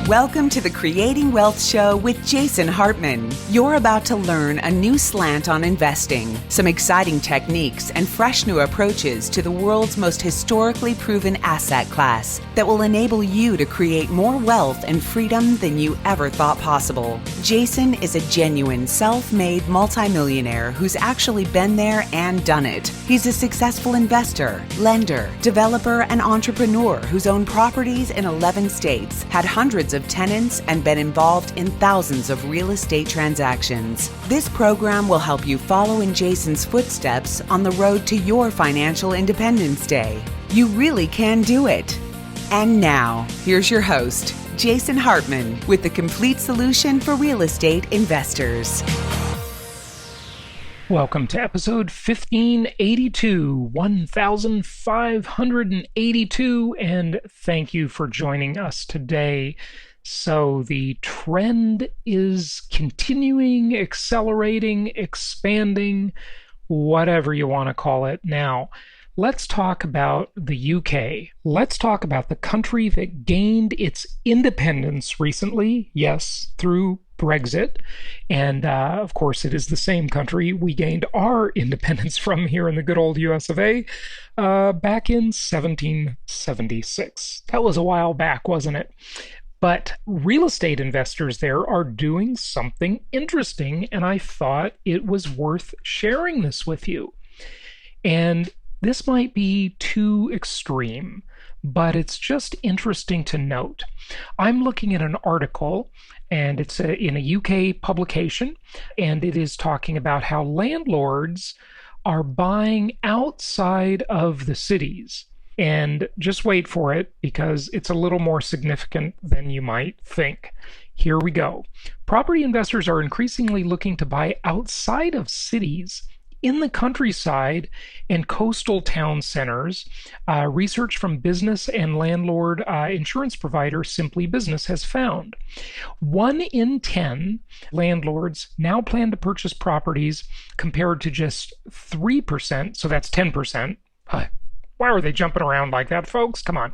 Welcome to the Creating Wealth Show with Jason Hartman. You're about to learn a new slant on investing, some exciting techniques, and fresh new approaches to the world's most historically proven asset class that will enable you to create more wealth and freedom than you ever thought possible. Jason is a genuine self-made multimillionaire who's actually been there and done it. He's a successful investor, lender, developer, and entrepreneur who's owned properties in 11 states, had hundreds of tenants, and been involved in thousands of real estate transactions. This program will help you follow in Jason's footsteps on the road to your financial independence day. You really can do it. And now, here's your host, Jason Hartman, with the complete solution for real estate investors. Welcome to episode 1582, and thank you for joining us today. So the trend is continuing, accelerating, expanding, whatever you want to call it. Now, let's talk about the UK. Let's talk about the country that gained its independence recently, yes, through Brexit. And of course, it is the same country we gained our independence from here in the good old US of A back in 1776. That was a while back, wasn't it? But real estate investors there are doing something interesting, and I thought it was worth sharing this with you. And this might be too extreme, but it's just interesting to note. I'm looking at an article, and it's in a UK publication, and it is talking about how landlords are buying outside of the cities. And just wait for it, because it's a little more significant than you might think. Here we go. Property investors are increasingly looking to buy outside of cities, in the countryside and coastal town centers. Research from business and landlord insurance provider Simply Business has found 1 in 10 landlords now plan to purchase properties, compared to just 3%. So that's 10%. Why are they jumping around like that, folks? Come on.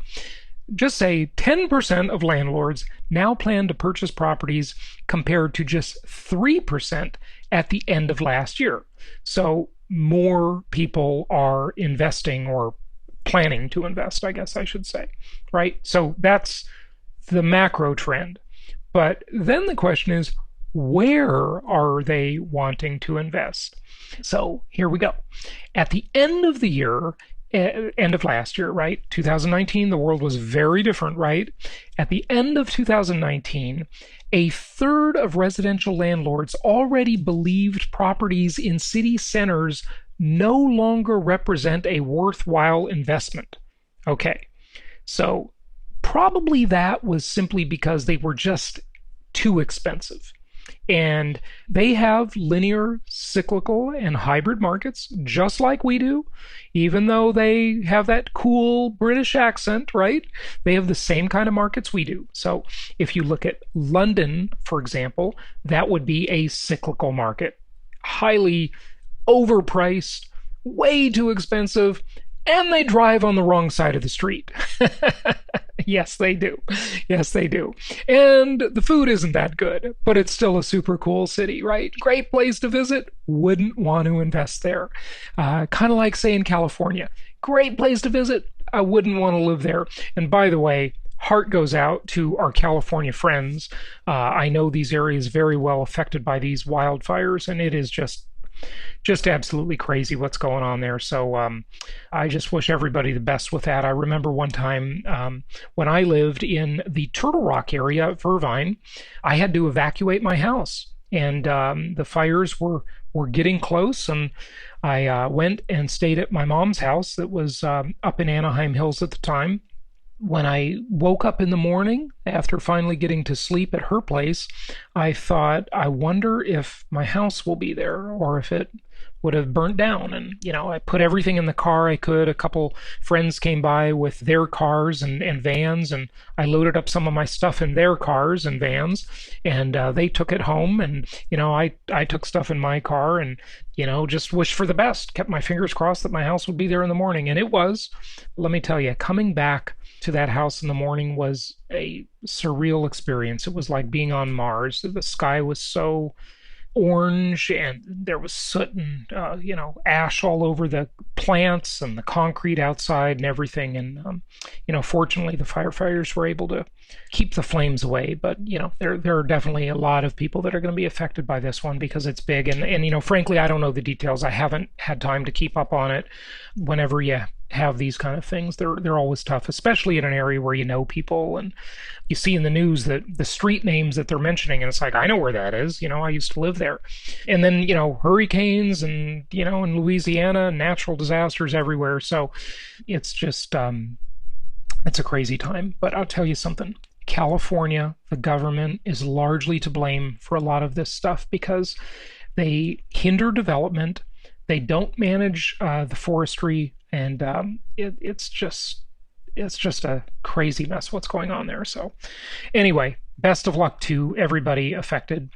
Just say 10% of landlords now plan to purchase properties, compared to just 3% at the end of last year. So more people are investing, or planning to invest, I guess I should say, right? So that's the macro trend. But then the question is, where are they wanting to invest? So here we go. At the end of the year, end of last year, right? 2019, the world was very different, right? At the end of 2019, a third of residential landlords already believed properties in city centers no longer represent a worthwhile investment. Okay, so probably that was simply because they were just too expensive. And they have linear, cyclical, and hybrid markets, just like we do, even though they have that cool British accent, right? They have the same kind of markets we do. So if you look at London, for example, that would be a cyclical market. Highly overpriced, way too expensive, and they drive on the wrong side of the street. Yes, they do. Yes, they do. And the food isn't that good, but it's still a super cool city, right? Great place to visit. Wouldn't want to invest there. Kind of like, say, in California. Great place to visit. I wouldn't want to live there. And by the way, heart goes out to our California friends. I know these areas very well affected by these wildfires, and it is just absolutely crazy what's going on there. So I just wish everybody the best with that. I remember one time when I lived in the Turtle Rock area of Irvine, I had to evacuate my house, and the fires were getting close, and I went and stayed at my mom's house that was up in Anaheim Hills at the time. When I woke up in the morning, after finally getting to sleep at her place, I thought, I wonder if my house will be there, or if it would have burnt down. And, I put everything in the car I could. A couple friends came by with their cars and vans, and I loaded up some of my stuff in their cars and vans, and they took it home. And, I took stuff in my car and, just wished for the best, kept my fingers crossed that my house would be there in the morning. And it was. Let me tell you, coming back to that house in the morning was a surreal experience. It was like being on Mars. The sky was so orange, and there was soot and ash all over the plants and the concrete outside and everything. And fortunately, the firefighters were able to keep the flames away. But there are definitely a lot of people that are going to be affected by this one because it's big. And frankly, I don't know the details. I haven't had time to keep up on it. Whenever you have these kind of things, they're always tough, especially in an area where you know people and you see in the news that the street names that they're mentioning, and it's like, I know where that is. I used to live there. And then hurricanes and in Louisiana, natural disasters everywhere. So it's just it's a crazy time. But I'll tell you something. California, the government is largely to blame for a lot of this stuff because they hinder development. They don't manage the forestry, and it's just a crazy mess what's going on there. So anyway, best of luck to everybody affected.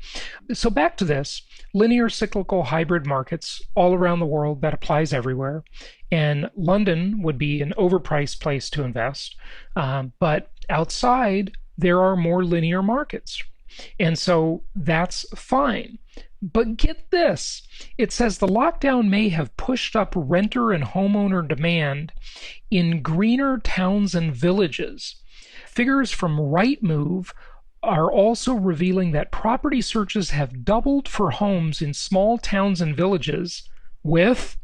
So back to this, linear cyclical hybrid markets all around the world, that applies everywhere. And London would be an overpriced place to invest. But outside, there are more linear markets. And so that's fine. But get this, it says the lockdown may have pushed up renter and homeowner demand in greener towns and villages. Figures from Rightmove are also revealing that property searches have doubled for homes in small towns and villages with,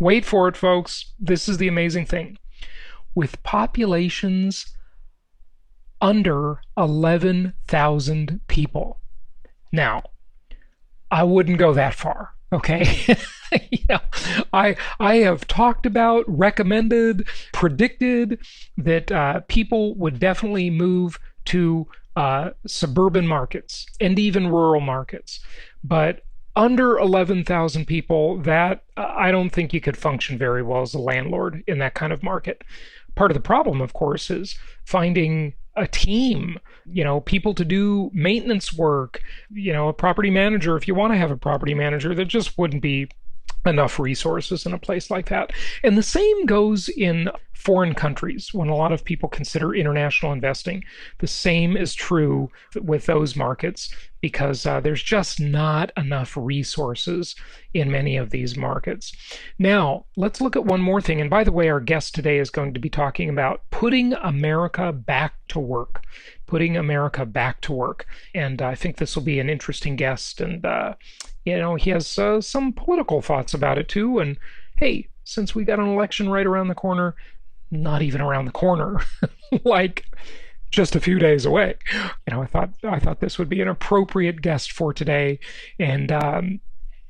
wait for it, folks, this is the amazing thing, with populations under 11,000 people. Now, I wouldn't go that far, okay? I have talked about, recommended, predicted that people would definitely move to suburban markets and even rural markets. But under 11,000 people, that I don't think you could function very well as a landlord in that kind of market. Part of the problem, of course, is finding a team, people to do maintenance work, a property manager. If you want to have a property manager, there just wouldn't be enough resources in a place like that. And the same goes in foreign countries when a lot of people consider international investing. The same is true with those markets because there's just not enough resources in many of these markets. Now, let's look at one more thing. And by the way, our guest today is going to be talking about putting America back to work. Putting America back to work. And I think this will be an interesting guest. And he has some political thoughts about it too. And hey, since we got an election right around the corner, not even around the corner, like just a few days away, I thought this would be an appropriate guest for today. And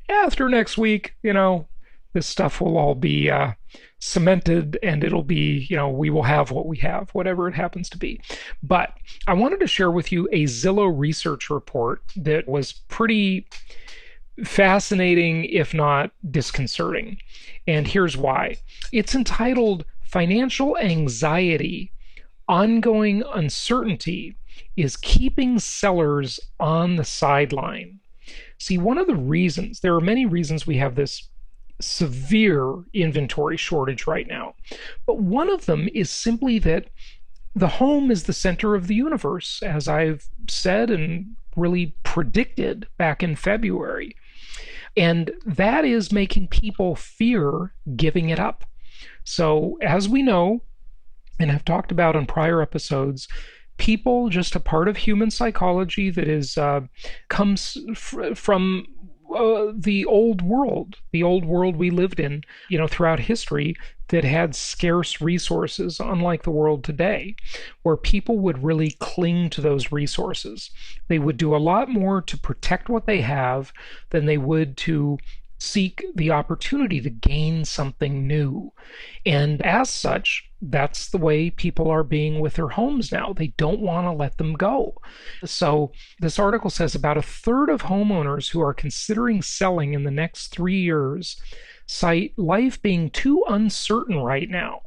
after next week, this stuff will all be cemented, and it'll be, we will have what we have, whatever it happens to be. But I wanted to share with you a Zillow research report that was pretty fascinating, if not disconcerting. And here's why. It's entitled Financial Anxiety, Ongoing Uncertainty is Keeping Sellers on the Sideline. See, one of the reasons, there are many reasons we have this severe inventory shortage right now, but one of them is simply that the home is the center of the universe, as I've said and really predicted back in February. And that is making people fear giving it up. So as we know, and have talked about in prior episodes, people, just a part of human psychology that is comes from the old world we lived in, throughout history, that had scarce resources, unlike the world today, where people would really cling to those resources. They would do a lot more to protect what they have than they would to seek the opportunity to gain something new. And as such, that's the way people are being with their homes now. They don't want to let them go. So this article says about a third of homeowners who are considering selling in the next 3 years cite life being too uncertain right now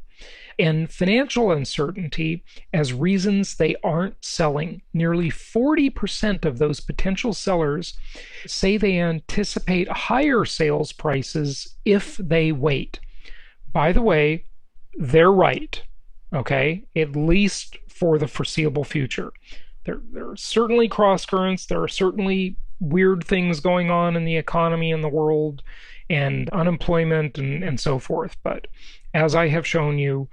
and financial uncertainty as reasons they aren't selling. Nearly 40% of those potential sellers say they anticipate higher sales prices if they wait. By the way, they're right, okay? At least for the foreseeable future. There are certainly cross currents. There are certainly weird things going on in the economy and the world and unemployment and so forth. But as I have shown you,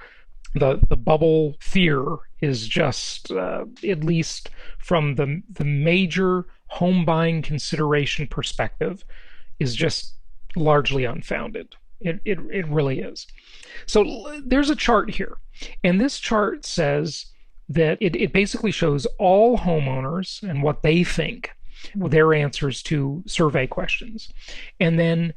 the bubble fear is just, at least from the major home buying consideration perspective, is just largely unfounded. It really is. So there's a chart here, and this chart says that it basically shows all homeowners and what they think, their answers to survey questions. And then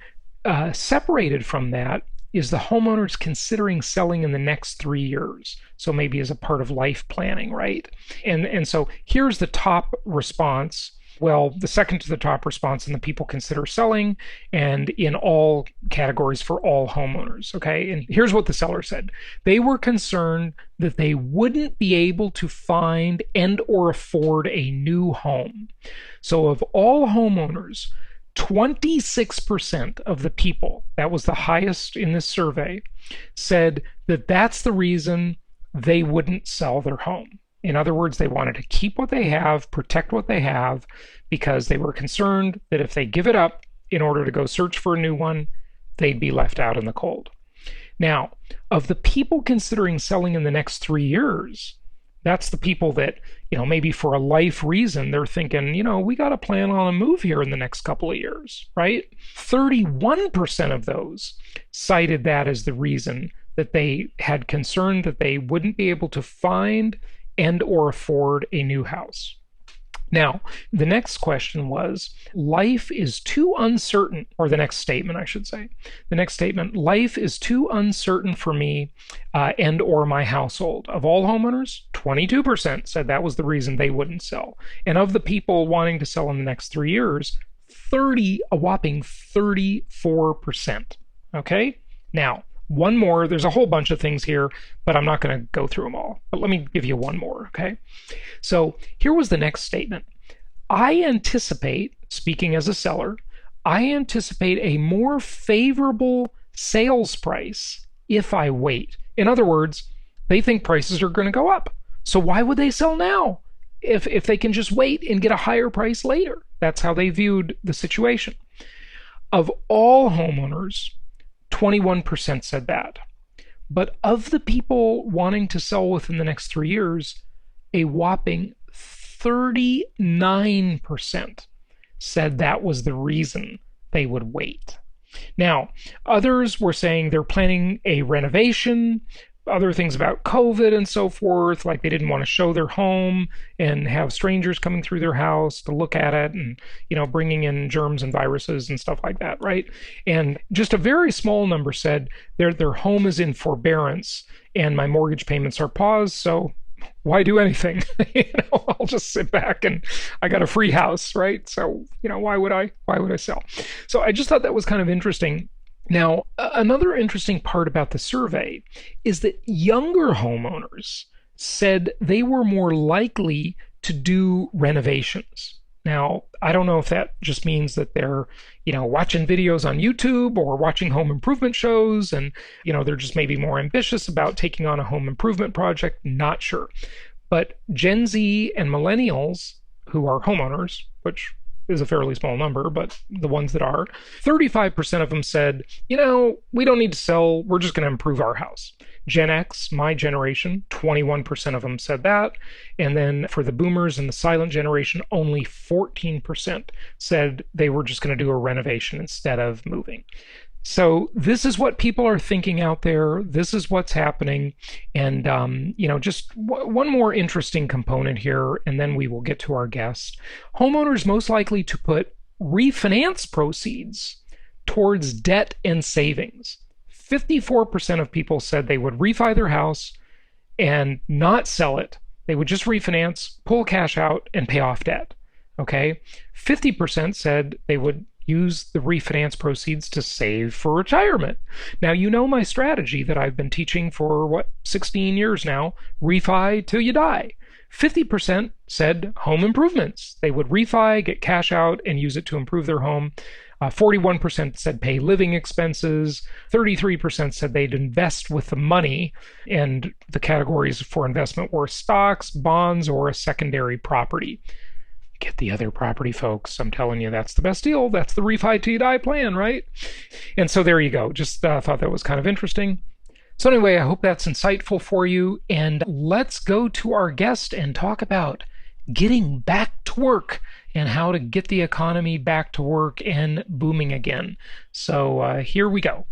separated from that is the homeowners considering selling in the next 3 years. So maybe as a part of life planning, right? And so here's the top response. Well, the second to the top response in the people consider selling, and in all categories for all homeowners. Okay, and here's what the seller said. They were concerned that they wouldn't be able to find and or afford a new home. So of all homeowners, 26% of the people, that was the highest in this survey, said that that's the reason they wouldn't sell their home. In other words, they wanted to keep what they have, protect what they have, because they were concerned that if they give it up in order to go search for a new one, they'd be left out in the cold. Now, of the people considering selling in the next 3 years, that's the people that, maybe for a life reason, they're thinking, we got to plan on a move here in the next couple of years, right? 31% of those cited that as the reason that they had concern that they wouldn't be able to find and or afford a new house. Now, the next question was, life is too uncertain, or the next statement, I should say. The next statement, life is too uncertain for me and or my household. Of all homeowners, 22% said that was the reason they wouldn't sell. And of the people wanting to sell in the next 3 years, a whopping 34%. Okay? Now, one more. There's a whole bunch of things here, but I'm not going to go through them all. But let me give you one more, okay? So here was the next statement. I anticipate, speaking as a seller, I anticipate a more favorable sales price if I wait. In other words, they think prices are going to go up. So why would they sell now if they can just wait and get a higher price later? That's how they viewed the situation. Of all homeowners, 21% said that. But of the people wanting to sell within the next 3 years, a whopping 39% said that was the reason they would wait. Now, others were saying they're planning a renovation, other things about COVID and so forth, like they didn't want to show their home and have strangers coming through their house to look at it and, bringing in germs and viruses and stuff like that, right? And just a very small number said their home is in forbearance and my mortgage payments are paused, so why do anything? I'll just sit back and I got a free house, right? So, why would I sell? So I just thought that was kind of interesting. Now, another interesting part about the survey is that younger homeowners said they were more likely to do renovations. Now, I don't know if that just means that they're, watching videos on YouTube or watching home improvement shows and, they're just maybe more ambitious about taking on a home improvement project. Not sure. But Gen Z and millennials who are homeowners, which is a fairly small number, but the ones that are, 35% of them said, we don't need to sell, we're just going to improve our house. Gen X, my generation, 21% of them said that. And then for the boomers and the silent generation, only 14% said they were just going to do a renovation instead of moving. So this is what people are thinking out there. This is what's happening. And, just one more interesting component here, and then we will get to our guest. Homeowners most likely to put refinance proceeds towards debt and savings. 54% of people said they would refi their house and not sell it. They would just refinance, pull cash out, and pay off debt. Okay? 50% said they would use the refinance proceeds to save for retirement. Now, you know my strategy that I've been teaching for, 16 years now, refi till you die. 50% said home improvements. They would refi, get cash out, and use it to improve their home. 41% said pay living expenses. 33% said they'd invest with the money, and the categories for investment were stocks, bonds, or a secondary property. Get the other property, folks. I'm telling you, that's the best deal. That's the refi till you die plan, right? And so there you go. Just thought that was kind of interesting. So anyway, I hope that's insightful for you. And let's go to our guest and talk about getting back to work and how to get the economy back to work and booming again. So here we go.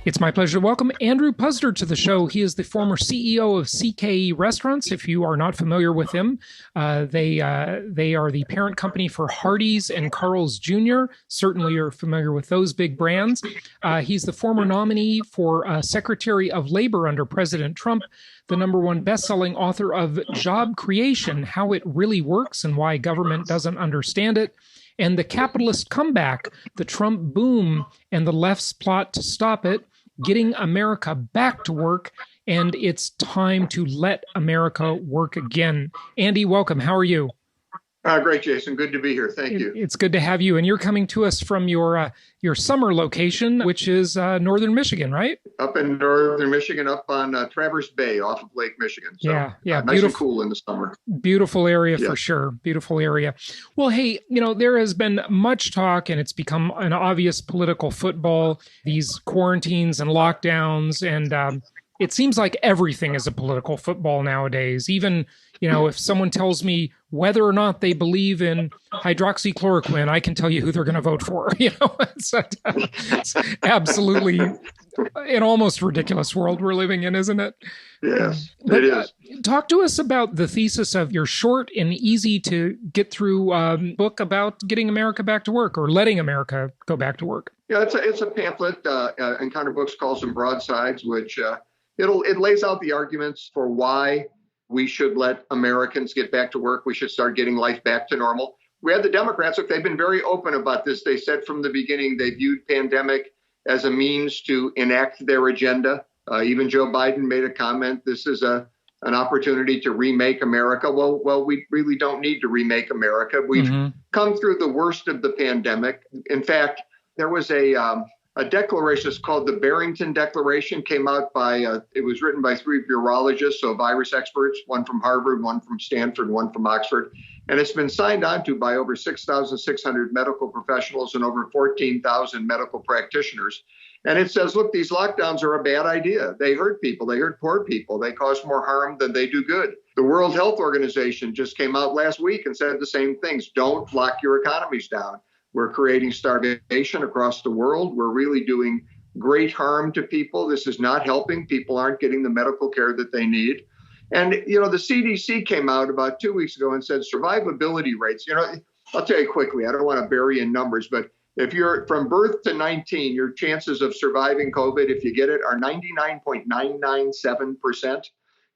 It's my pleasure to welcome Andrew Puzder to the show. He is the former CEO of CKE Restaurants. If you are not familiar with him, they are the parent company for Hardee's and Carl's Jr. Certainly you're familiar with those big brands. He's the former nominee for Secretary of Labor under President Trump, the #1 best-selling author of Job Creation, How It Really Works and Why Government Doesn't Understand It, and The Capitalist Comeback, the Trump Boom and the Left's Plot to Stop It, Getting America Back to Work, and It's Time to Let America Work Again. Andy, welcome. How are you? Great, Jason. Good to be here. Thank you. It's good to have you. And you're coming to us from your summer location, which is northern Michigan, right? Up in northern Michigan, up on Traverse Bay off of Lake Michigan. So, yeah. Nice and cool in the summer. Beautiful area for sure. Beautiful area. Well, hey, there has been much talk, and it's become an obvious political football, these quarantines and lockdowns, and it seems like everything is a political football nowadays. Even, if someone tells me whether or not they believe in hydroxychloroquine, I can tell you who they're going to vote for. It's absolutely an almost ridiculous world we're living in, isn't it? Yes, it is. Talk to us about the thesis of your short and easy to get through book about getting America back to work, or letting America go back to work. Yeah, it's a pamphlet. Encounter Books calls them broadsides, which it lays out the arguments for why we should let Americans get back to work. We should start getting life back to normal. We had the Democrats, look, they've been very open about this. They said from the beginning they viewed pandemic as a means to enact their agenda. Even Joe Biden made a comment. This is an opportunity to remake America. Well, we really don't need to remake America. We've come through the worst of the pandemic. In fact, there was a declaration. It's called the Barrington Declaration. Came out it was written by 3 virologists, so virus experts, one from Harvard, one from Stanford, one from Oxford. And it's been signed on to by over 6,600 medical professionals and over 14,000 medical practitioners. And it says, look, these lockdowns are a bad idea. They hurt people. They hurt poor people. They cause more harm than they do good. The World Health Organization just came out last week and said the same things. Don't lock your economies down. We're creating starvation across the world. We're really doing great harm to people. This is not helping. People aren't getting the medical care that they need. And, the CDC came out about 2 weeks ago and said survivability rates, I'll tell you quickly, I don't want to bury in numbers, but if you're from birth to 19, your chances of surviving COVID, if you get it, are 99.997%.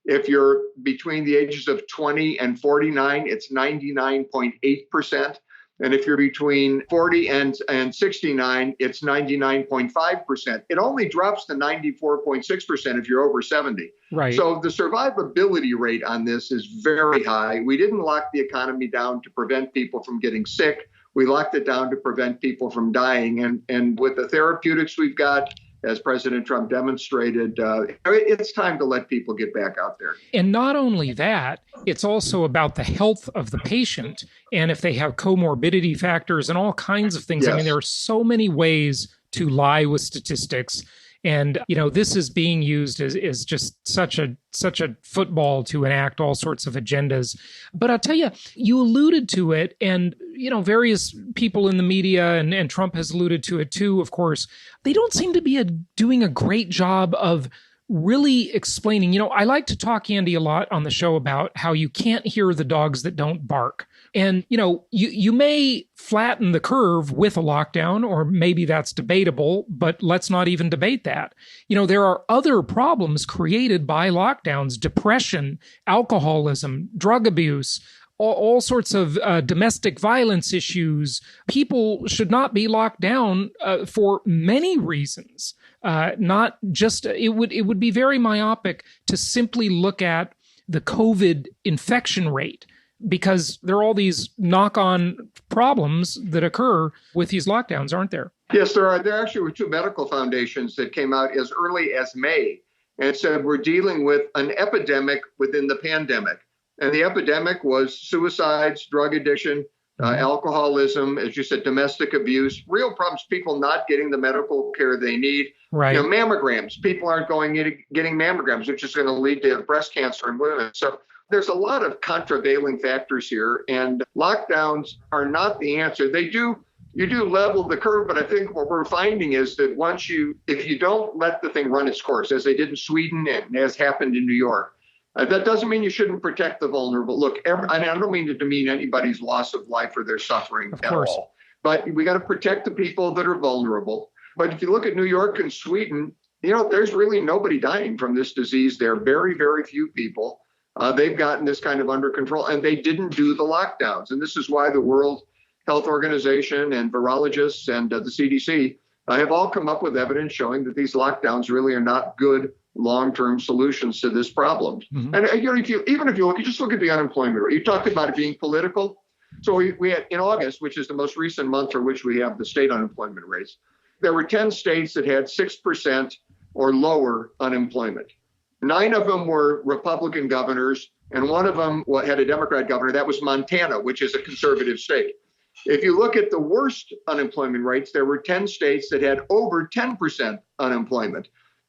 If you're between the ages of 20 and 49, it's 99.8%. And if you're between 40 and 69, it's 99.5%. It only drops to 94.6% if you're over 70. Right. So the survivability rate on this is very high. We didn't lock the economy down to prevent people from getting sick. We locked it down to prevent people from dying. And with the therapeutics we've got, as President Trump demonstrated, it's time to let people get back out there. And not only that, it's also about the health of the patient, and if they have comorbidity factors and all kinds of things. Yes. I mean, there are so many ways to lie with statistics. And, this is being used as just such a football to enact all sorts of agendas. But I'll tell you, you alluded to it, and, various people in the media, and Trump has alluded to it too, of course, they don't seem to be doing a great job of really explaining, I like to talk, Andy, a lot on the show about how you can't hear the dogs that don't bark. And, you may flatten the curve with a lockdown, or maybe that's debatable, but let's not even debate that. There are other problems created by lockdowns: depression, alcoholism, drug abuse, all sorts of domestic violence issues. People should not be locked down for many reasons. Not just, it would be very myopic to simply look at the COVID infection rate, because there are all these knock-on problems that occur with these lockdowns, aren't there? Yes, there are. There actually were two medical foundations that came out as early as May and said we're dealing with an epidemic within the pandemic. And the epidemic was suicides, drug addiction, alcoholism, as you said, domestic abuse, real problems, people not getting the medical care they need. Right. Mammograms, people aren't going in getting mammograms, which is going to lead to breast cancer in women. So there's a lot of contravailing factors here, and lockdowns are not the answer. You do level the curve, but I think what we're finding is that if you don't let the thing run its course, as they did in Sweden and as happened in New York, that doesn't mean you shouldn't protect the vulnerable. Look, I don't mean to demean anybody's loss of life or their suffering at all, but we got to protect the people that are vulnerable. But if you look at New York and Sweden, there's really nobody dying from this disease there. Very, very few people. They've gotten this kind of under control, and they didn't do the lockdowns. And this is why the World Health Organization and virologists and the CDC have all come up with evidence showing that these lockdowns really are not good long-term solutions to this problem. Mm-hmm. And if you just look at the unemployment rate, you talked about it being political. So we had in August, which is the most recent month for which we have the state unemployment rates, there were 10 states that had 6% or lower unemployment. 9 of them were Republican governors, and one of them had a Democrat governor. That was Montana, which is a conservative state. If you look at the worst unemployment rates, there were 10 states that had over 10% unemployment,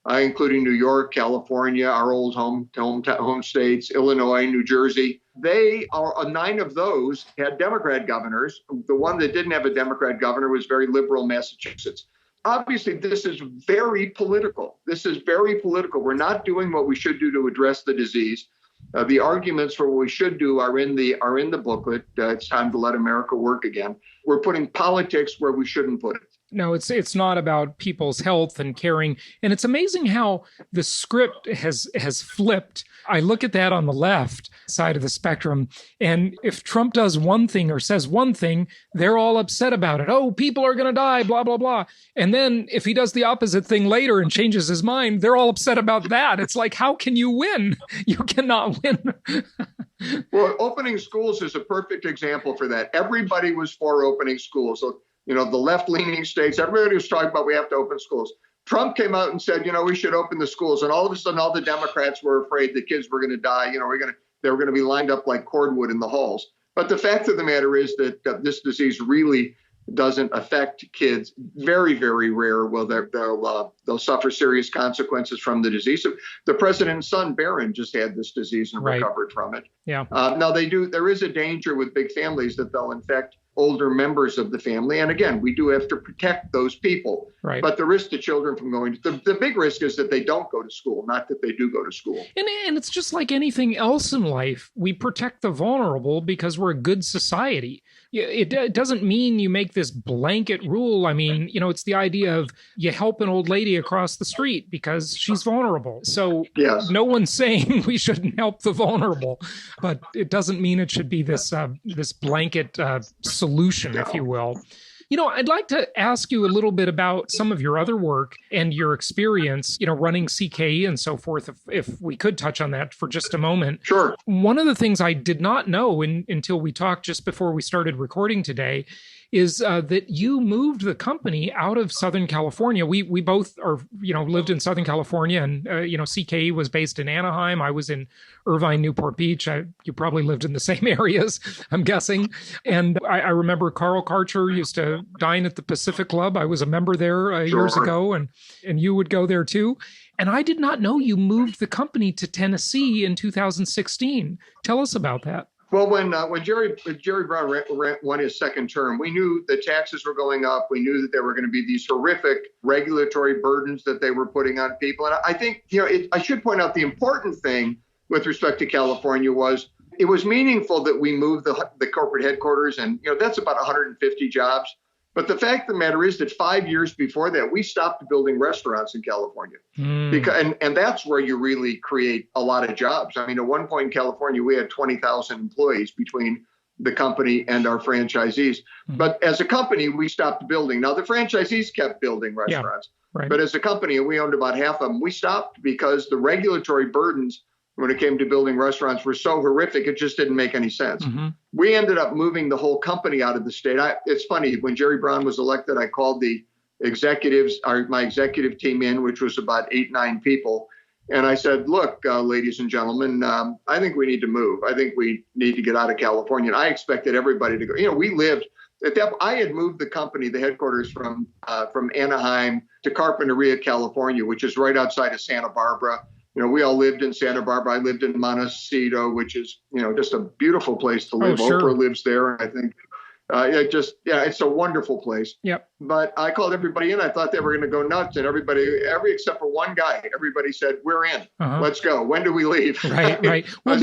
including New York, California, our old home states, Illinois, New Jersey. 9 of those had Democrat governors. The one that didn't have a Democrat governor was very liberal Massachusetts. Obviously, this is very political. We're not doing what we should do to address the disease. The arguments for what we should do are in the booklet. It's time to let America work again. We're putting politics where we shouldn't put it. No, it's not about people's health and caring. And it's amazing how the script has flipped. I look at that on the left side of the spectrum, and if Trump does one thing or says one thing, they're all upset about it. Oh, people are going to die, blah, blah, blah. And then if he does the opposite thing later and changes his mind, they're all upset about that. It's like, how can you win? You cannot win. Well, opening schools is a perfect example for that. Everybody was for opening schools. So, the left-leaning states, everybody was talking about we have to open schools. Trump came out and said, we should open the schools. And all of a sudden, all the Democrats were afraid the kids were going to die. They were going to be lined up like cordwood in the halls. But the fact of the matter is that this disease really doesn't affect kids. Very, very rare. Well, they'll suffer serious consequences from the disease. So the president's son, Barron, just had this disease and recovered from it. Yeah. Now there is a danger with big families that they'll infect older members of the family. And again, we do have to protect those people. Right. But the risk to children from going to the big risk is that they don't go to school, not that they do go to school. And it's just like anything else in life. We protect the vulnerable because we're a good society. It doesn't mean you make this blanket rule. I mean, it's the idea of you help an old lady across the street because she's vulnerable. So yes. No one's saying we shouldn't help the vulnerable, but it doesn't mean it should be this blanket solution, if you will. I'd like to ask you a little bit about some of your other work and your experience, running CKE and so forth, if we could touch on that for just a moment. Sure. One of the things I did not know until we talked just before we started recording today is that you moved the company out of Southern California. We both are, lived in Southern California, and, CKE was based in Anaheim. I was in Irvine, Newport Beach. You probably lived in the same areas, I'm guessing. And I remember Carl Karcher used to dine at the Pacific Club. I was a member there years ago, and you would go there too. And I did not know you moved the company to Tennessee in 2016. Tell us about that. Well, when Jerry Brown won his second term, we knew the taxes were going up. We knew that there were going to be these horrific regulatory burdens that they were putting on people. And I think, I should point out the important thing with respect to California was it was meaningful that we moved the corporate headquarters, and that's about 150 jobs. But the fact of the matter is that 5 years before that, we stopped building restaurants in California. And that's where you really create a lot of jobs. I mean, at one point in California, we had 20,000 employees between the company and our franchisees. But as a company, we stopped building. Now, the franchisees kept building restaurants. Yeah, right. But as a company, and we owned about half of them, we stopped because the regulatory burdens when it came to building restaurants were so horrific, it just didn't make any sense. We ended up moving the whole company out of the state. It's funny, when Jerry Brown was elected, I called the executives, my executive team in, which was about 8-9 people. And I said, look, ladies and gentlemen, I think we need to move. I think we need to get out of California. And I expected everybody to go. We lived at that. I had moved the company, the headquarters from Anaheim to Carpinteria, California, which is right outside of Santa Barbara. We all lived in Santa Barbara. I lived in Montecito, which is, just a beautiful place to live. Oh, sure. Oprah lives there. And I think it's a wonderful place. Yep. But I called everybody in. I thought they were going to go nuts. And everybody except for one guy, everybody said, we're in. Let's go. When do we leave? Right. Well,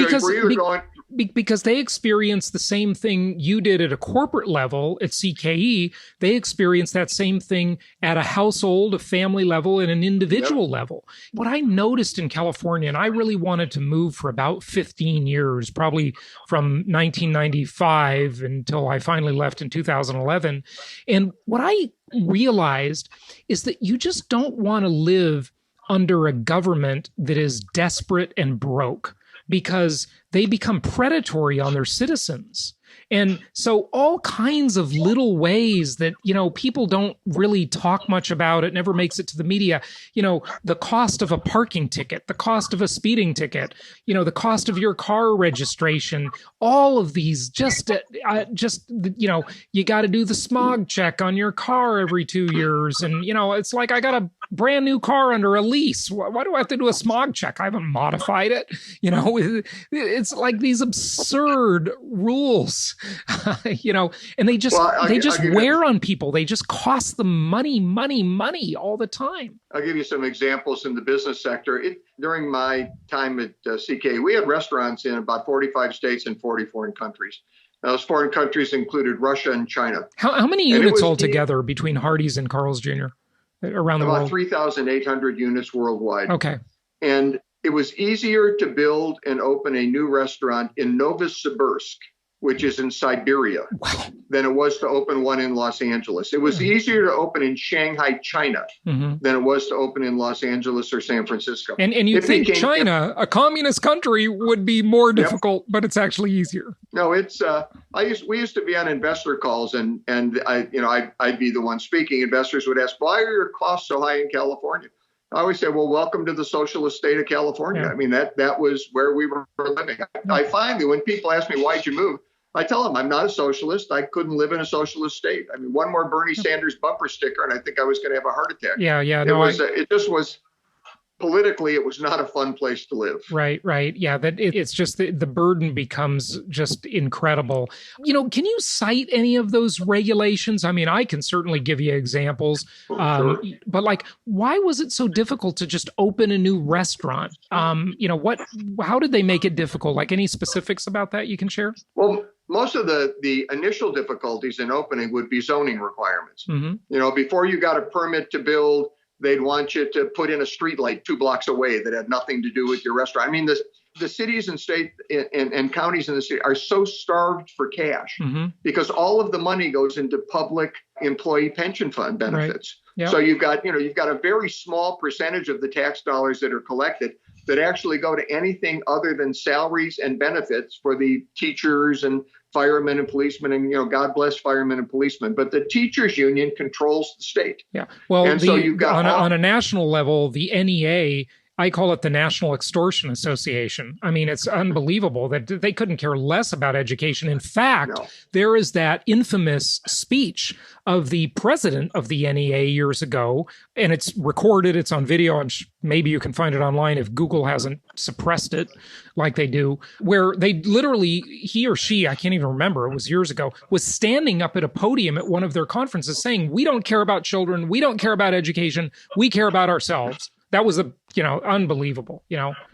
because they experienced the same thing you did at a corporate level at CKE. They experienced that same thing at a household, a family level, and an individual level. What I noticed in California, and I really wanted to move for about 15 years, probably from 1995 until I finally left in 2011. And what I realized is that you just don't want to live under a government that is desperate and broke, because they become predatory on their citizens. And so all kinds of little ways that, people don't really talk much about, it never makes it to the media, the cost of a parking ticket, the cost of a speeding ticket, the cost of your car registration, all of these you got to do the smog check on your car every 2 years. And, it's like, I got a brand new car under a lease. Why do I have to do a smog check? I haven't modified it. It's like these absurd rules. And they just wear on people. They just cost them money all the time. I'll give you some examples in the business sector. During my time at CKE, we had restaurants in about 45 states and 40 foreign countries. Now, those foreign countries included Russia and China. How many units altogether between Hardee's and Carl's Jr. around the world? About 3,800 units worldwide. Okay. And it was easier to build and open a new restaurant in Novosibirsk, which is in Siberia, than it was to open one in Los Angeles. It was easier to open in Shanghai, China, than it was to open in Los Angeles or San Francisco. And you think China, a communist country, would be more difficult, but it's actually easier. No, it's we used to be on investor calls, and I'd be the one speaking. Investors would ask, why are your costs so high in California? I always say, well, welcome to the socialist state of California. I mean, that was where we were living. I find that when people ask me, why'd you move? I tell them I'm not a socialist. I couldn't live in a socialist state. I mean, one more Bernie Sanders bumper sticker, and I think I was going to have a heart attack. It just was politically, it was not a fun place to live. Right. Yeah, it's just the burden becomes just incredible. Can you cite any of those regulations? I mean, I can certainly give you examples, Sure. But why was it so difficult to just open a new restaurant? How did they make it difficult? Like, any specifics about that you can share? Well, most of the initial difficulties in opening would be zoning requirements. Before you got a permit to build, they'd want you to put in a street light 2 blocks away that had nothing to do with your restaurant. I mean, the cities and state and counties in the city are so starved for cash because all of the money goes into public employee pension fund benefits. Right. Yep. So you've got a very small percentage of the tax dollars that are collected that actually go to anything other than salaries and benefits for the teachers and firemen and policemen, and God bless firemen and policemen. But the teachers union controls the state. Yeah. Well, and so you've got on a national level, the NEA I call it the National Extortion Association. I mean, it's unbelievable that they couldn't care less about education. In fact, there is that infamous speech of the president of the NEA years ago, and it's recorded, it's on video, and maybe you can find it online if Google hasn't suppressed it like they do, where they literally, he or she, I can't even remember, it was years ago, was standing up at a podium at one of their conferences saying, we don't care about children, we don't care about education, we care about ourselves. That was unbelievable,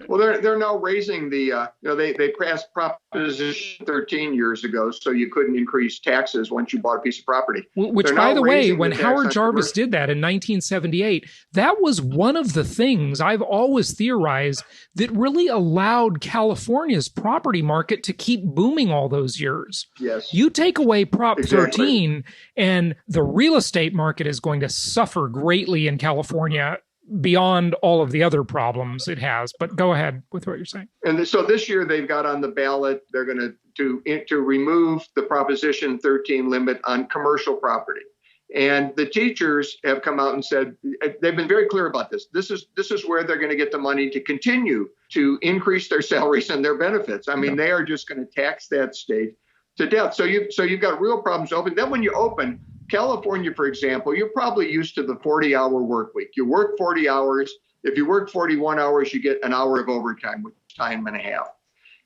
Well, they're now raising the, they passed Proposition 13 years ago, so you couldn't increase taxes once you bought a piece of property. Which, by the way, when Howard Jarvis did that in 1978, that was one of the things I've always theorized that really allowed California's property market to keep booming all those years. Yes. You take away Prop 13, and the real estate market is going to suffer greatly in California, beyond all of the other problems it has. But go ahead with what you're saying. And so this year they've got on the ballot, they're going to remove the Proposition 13 limit on commercial property. And the teachers have come out and said, they've been very clear about this. This is where they're going to get the money to continue to increase their salaries and their benefits. I mean, they are just going to tax that state to death. So you've got real problems open. Then when you open California, for example, you're probably used to the 40-hour work week. You work 40 hours. If you work 41 hours, you get an hour of overtime, which is time and a half.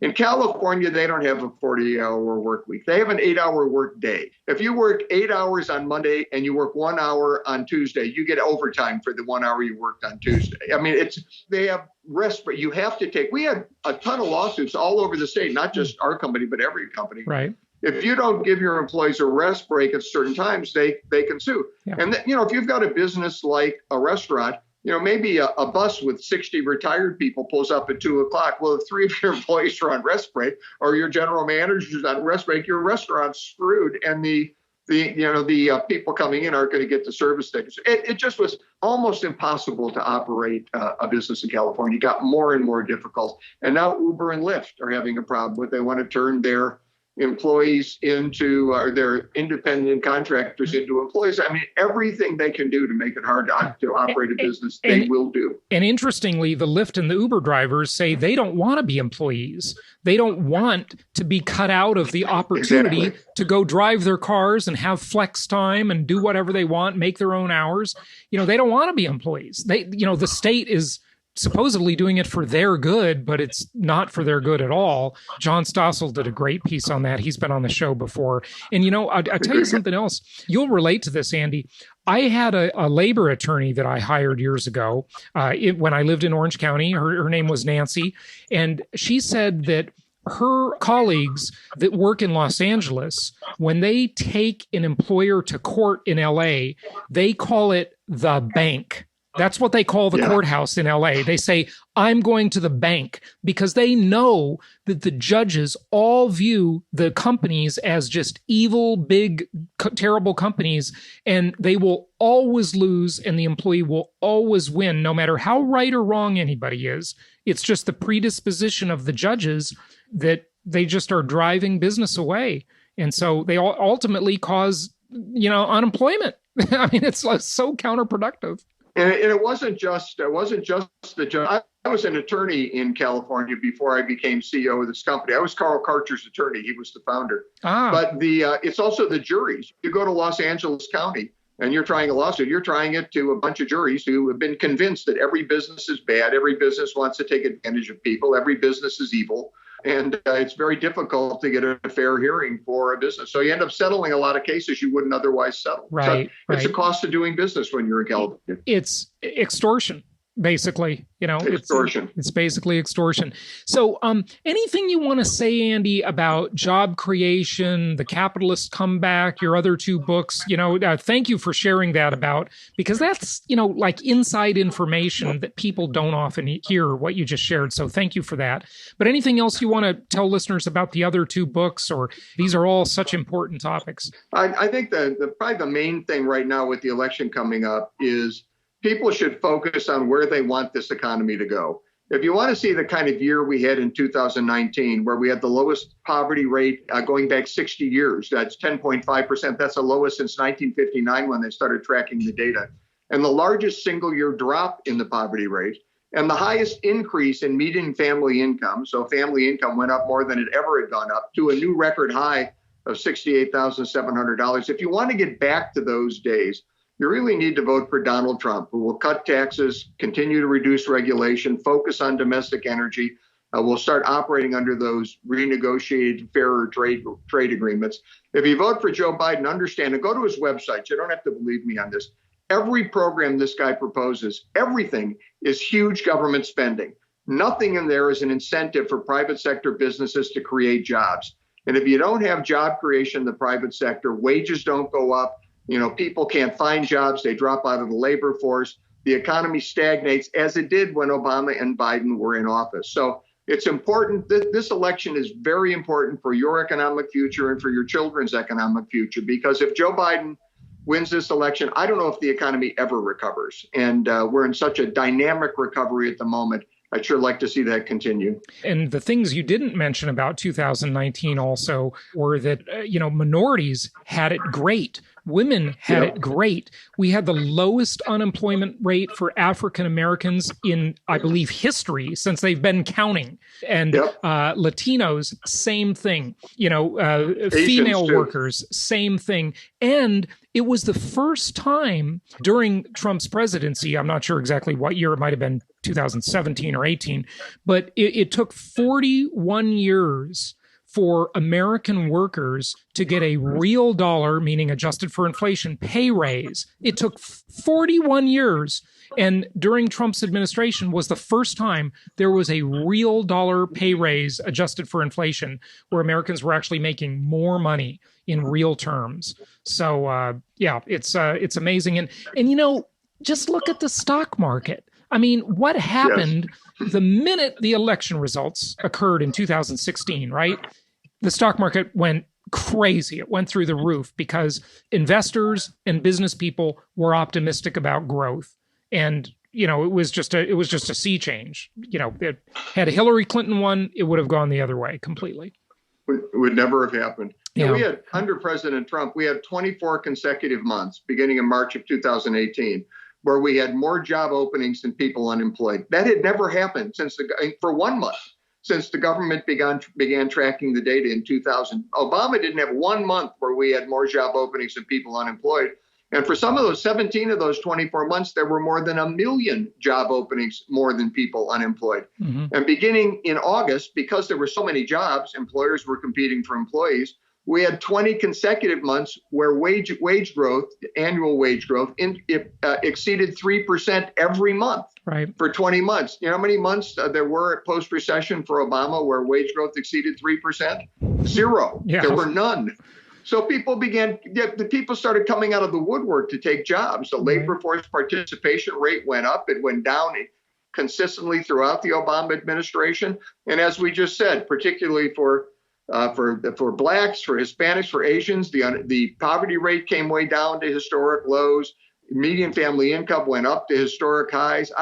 In California, they don't have a 40-hour work week. They have an 8-hour work day. If you work 8 hours on Monday and you work 1 hour on Tuesday, you get overtime for the 1 hour you worked on Tuesday. I mean, they have rest, but you have to take. We had a ton of lawsuits all over the state, not just our company, but every company. Right. If you don't give your employees a rest break at certain times, they can sue. Yeah. And if you've got a business like a restaurant, maybe a bus with 60 retired people pulls up at 2:00. Well, if 3 of your employees are on rest break, or your general manager's on rest break, your restaurant's screwed, and the people coming in aren't going to get the service tickets. It just was almost impossible to operate a business in California. It got more and more difficult. And now Uber and Lyft are having a problem with. They want to turn their employees into, or their independent contractors into employees. I mean, everything they can do to make it hard to operate a business, they will do. And interestingly, the Lyft and the Uber drivers say they don't want to be employees. They don't want to be cut out of the opportunity to go drive their cars and have flex time and do whatever they want, make their own hours. They don't want to be employees. The state is supposedly doing it for their good, but it's not for their good at all. John Stossel did a great piece on that. He's been on the show before. And, I'll tell you something else. You'll relate to this, Andy. I had a labor attorney that I hired years ago when I lived in Orange County. Her name was Nancy. And she said that her colleagues that work in Los Angeles, when they take an employer to court in LA, they call it the bank. That's what they call the courthouse in LA. They say, I'm going to the bank, because they know that the judges all view the companies as just evil, big, terrible companies, and they will always lose and the employee will always win, no matter how right or wrong anybody is. It's just the predisposition of the judges that they just are driving business away. And so they ultimately cause, unemployment. I mean, it's so counterproductive. And it wasn't just the judge. I was an attorney in California before I became CEO of this company. I was Carl Karcher's attorney. He was the founder. But it's also the juries. You go to Los Angeles County and you're trying a lawsuit. You're trying it to a bunch of juries who have been convinced that every business is bad. Every business wants to take advantage of people. Every business is evil. And it's very difficult to get a fair hearing for a business. So you end up settling a lot of cases you wouldn't otherwise settle. Right. So it's a cost of doing business when you're in California. It's extortion. Basically, extortion. It's basically extortion. So anything you want to say, Andy, about job creation, the capitalist comeback, your other two books, thank you for sharing that because that's, like inside information that people don't often hear what you just shared. So thank you for that. But anything else you want to tell listeners about the other two books, or these are all such important topics? I think probably the main thing right now with the election coming up is people should focus on where they want this economy to go. If you want to see the kind of year we had in 2019, where we had the lowest poverty rate going back 60 years, that's 10.5%. That's the lowest since 1959 when they started tracking the data. And the largest single year drop in the poverty rate And the highest increase in median family income, so family income went up more than it ever had gone up, to a new record high of $68,700. If you want to get back to those days, you really need to vote for Donald Trump, who will cut taxes, continue to reduce regulation, focus on domestic energy. We'll start operating under those renegotiated fairer trade agreements. If you vote for Joe Biden, understand and go to his website. You don't have to believe me on this. Every program this guy proposes, everything is huge government spending. Nothing in there is an incentive for private sector businesses to create jobs. And if you don't have job creation in the private sector, wages don't go up. People can't find jobs. They drop out of the labor force. The economy stagnates, as it did when Obama and Biden were in office. So it's important that this election is very important for your economic future and for your children's economic future, because if Joe Biden wins this election, I don't know if the economy ever recovers. And we're in such a dynamic recovery at the moment. I'd sure like to see that continue. And the things you didn't mention about 2019 also were that, minorities had it great. Women had it great. We had the lowest unemployment rate for African Americans in, I believe, history since they've been counting. And Latinos, same thing. Female workers, same thing. And it was the first time during Trump's presidency, I'm not sure exactly what year, it might have been 2017 or 18, but it took 41 years for American workers to get a real dollar, meaning adjusted for inflation, pay raise. It took 41 years. And during Trump's administration was the first time there was a real dollar pay raise adjusted for inflation, where Americans were actually making more money in real terms. So, it's amazing. And just look at the stock market. I mean, what happened the minute the election results occurred in 2016, right? The stock market went crazy. It went through the roof because investors and business people were optimistic about growth. And, it was just a sea change. Had Hillary Clinton won, it would have gone the other way completely. It would never have happened. Yeah. We had, under President Trump, we had 24 consecutive months, beginning in March of 2018, where we had more job openings than people unemployed. That had never happened for 1 month since the government began tracking the data in 2000. Obama didn't have 1 month where we had more job openings than people unemployed. And for some of those 17 of those 24 months, there were more than 1 million job openings more than people unemployed. Mm-hmm. And beginning in August, because there were so many jobs, employers were competing for employees. We had 20 consecutive months where wage growth, annual wage growth, exceeded 3% every month for 20 months. You know how many months there were post-recession for Obama where wage growth exceeded 3%? Zero. Yeah. There were none. So the people started coming out of the woodwork to take jobs. The labor force participation rate went up. It went down consistently throughout the Obama administration. And as we just said, particularly for blacks, for Hispanics, for Asians, the poverty rate came way down to historic lows. Median family income went up to historic highs.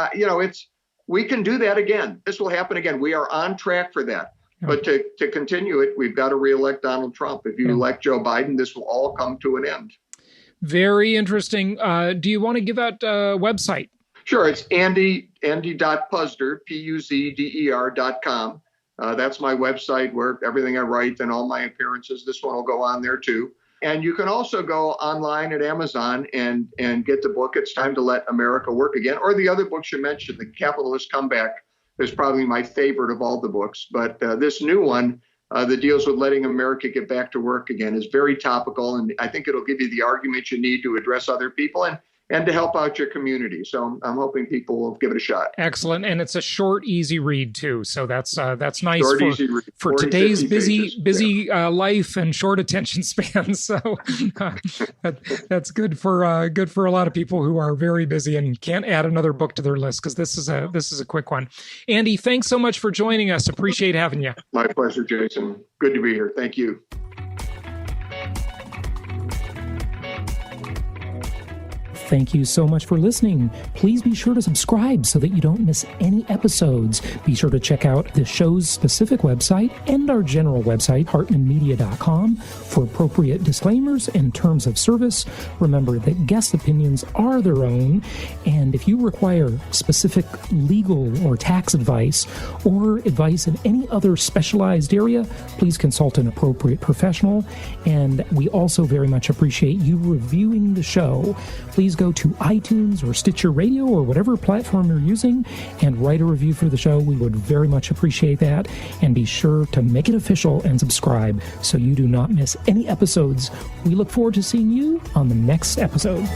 We can do that again. This will happen again. We are on track for that. But to continue it, we've got to reelect Donald Trump. If you elect Joe Biden, this will all come to an end. Very interesting. Do you want to give out a website? Sure. It's Andy.Puzder, Puzder.com. That's my website where everything I write and all my appearances, this one will go on there too. And you can also go online at Amazon and get the book, It's Time to Let America Work Again, or the other books you mentioned, The Capitalist Comeback is probably my favorite of all the books. But this new one that deals with letting America get back to work again is very topical. And I think it'll give you the arguments you need to address other people and to help out your community. So I'm hoping people will give it a shot. Excellent. And it's a short, easy read too. So that's nice for today's busy life and short attention spans. So that's good for a lot of people who are very busy and can't add another book to their list, because this is a quick one. Andy, thanks so much for joining us. Appreciate having you. My pleasure, Jason. Good to be here. Thank you. Thank you so much for listening. Please be sure to subscribe so that you don't miss any episodes. Be sure to check out the show's specific website and our general website, hartmanmedia.com, for appropriate disclaimers and terms of service. Remember that guest opinions are their own, and if you require specific legal or tax advice or advice in any other specialized area, please consult an appropriate professional. And we also very much appreciate you reviewing the show. Please go to iTunes or Stitcher Radio or whatever platform you're using and write a review for the show. We would very much appreciate that. And be sure to make it official and subscribe so you do not miss any episodes. We look forward to seeing you on the next episode.